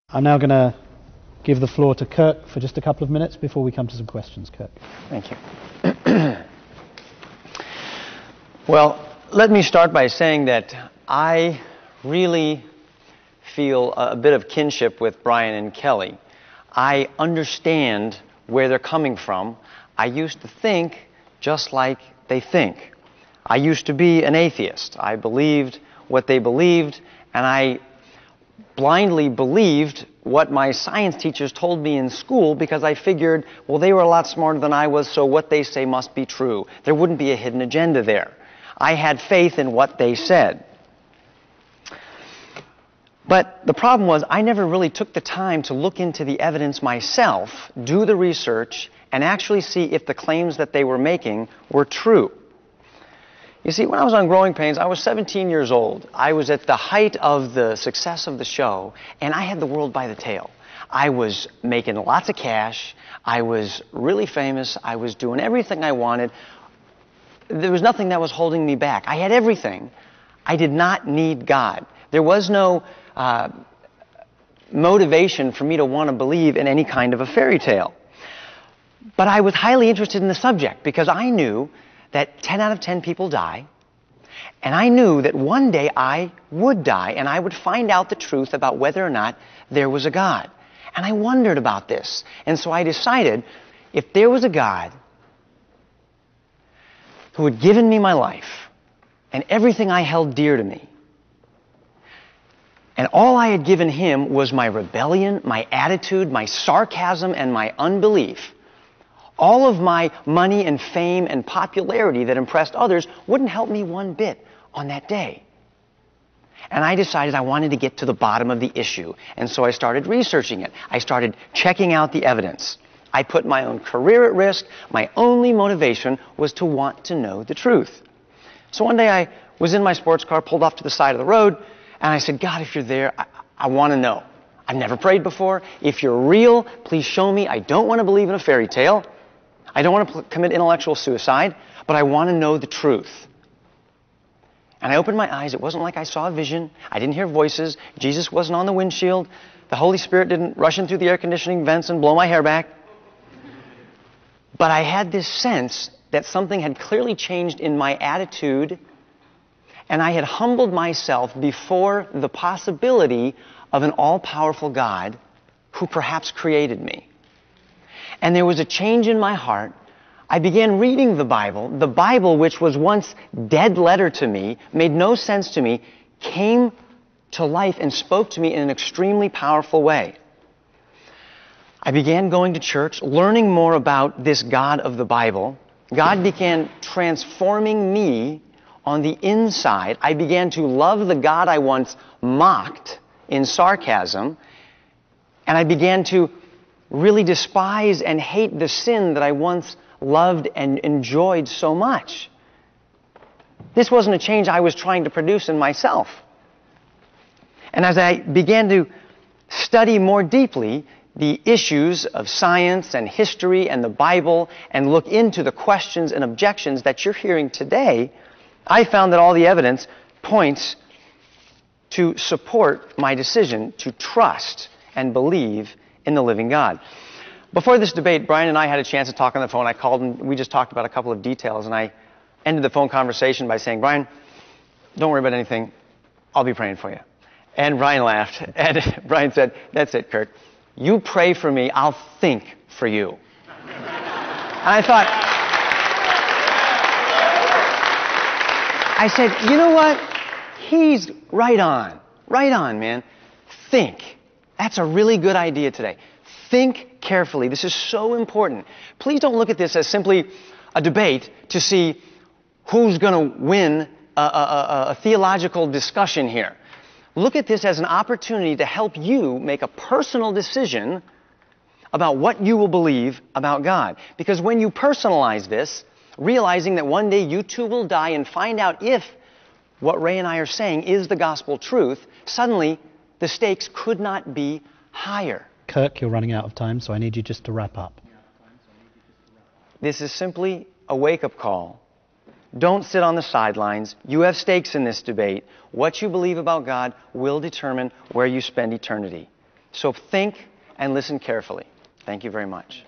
I'm now going to give the floor to Kirk for just a couple of minutes before we come to some questions. Kirk. Thank you. Well, let me start by saying that I really feel a bit of kinship with Brian and Kelly. I understand where they're coming from. I used to think just like they think. I used to be an atheist. I believed what they believed, and I blindly believed what my science teachers told me in school because I figured, well, they were a lot smarter than I was, so what they say must be true. There wouldn't be a hidden agenda there. I had faith in what they said. But the problem was I never really took the time to look into the evidence myself, do the research, and actually see if the claims that they were making were true. You see, when I was on Growing Pains, I was 17 years old. I was at the height of the success of the show, and I had the world by the tail. I was making lots of cash. I was really famous. I was doing everything I wanted. There was nothing that was holding me back. I had everything. I did not need God. There was no motivation for me to want to believe in any kind of a fairy tale. But I was highly interested in the subject because I knew that 10 out of 10 people die, and I knew that one day I would die and I would find out the truth about whether or not there was a God. And I wondered about this. And so I decided, if there was a God who had given me my life and everything I held dear to me, and all I had given him was my rebellion, my attitude, my sarcasm, and my unbelief, all of my money and fame and popularity that impressed others wouldn't help me one bit on that day. And I decided I wanted to get to the bottom of the issue. And so I started researching it. I started checking out the evidence. I put my own career at risk. My only motivation was to want to know the truth. So one day I was in my sports car, pulled off to the side of the road, and I said, God, if you're there, I want to know. I've never prayed before. If you're real, please show me. I don't want to believe in a fairy tale. I don't want to commit intellectual suicide, but I want to know the truth. And I opened my eyes. It wasn't like I saw a vision. I didn't hear voices. Jesus wasn't on the windshield. The Holy Spirit didn't rush in through the air conditioning vents and blow my hair back. But I had this sense that something had clearly changed in my attitude, and I had humbled myself before the possibility of an all-powerful God who perhaps created me. And there was a change in my heart. I began reading the Bible, which was once dead letter to me, made no sense to me, came to life and spoke to me in an extremely powerful way. I began going to church, learning more about this God of the Bible. God began transforming me on the inside. I began to love the God I once mocked in sarcasm, and I began to really despise and hate the sin that I once loved and enjoyed so much. This wasn't a change I was trying to produce in myself. And as I began to study more deeply the issues of science and history and the Bible and look into the questions and objections that you're hearing today, I found that all the evidence points to support my decision to trust and believe in the living God. Before this debate, Brian and I had a chance to talk on the phone. I called and we just talked about a couple of details, and I ended the phone conversation by saying, Brian, don't worry about anything. I'll be praying for you. And Brian laughed, and Brian said, that's it, Kurt. You pray for me, I'll think for you. And I thought, I said, you know what? He's right on, man. Think. That's a really good idea today. Think carefully. This is so important. Please don't look at this as simply a debate to see who's going to win a theological discussion here. Look at this as an opportunity to help you make a personal decision about what you will believe about God. Because when you personalize this, realizing that one day you too will die and find out if what Ray and I are saying is the gospel truth, suddenly the stakes could not be higher. Kirk, you're running out of time, so I need you just to wrap up. This is simply a wake-up call. Don't sit on the sidelines. You have stakes in this debate. What you believe about God will determine where you spend eternity. So think and listen carefully. Thank you very much.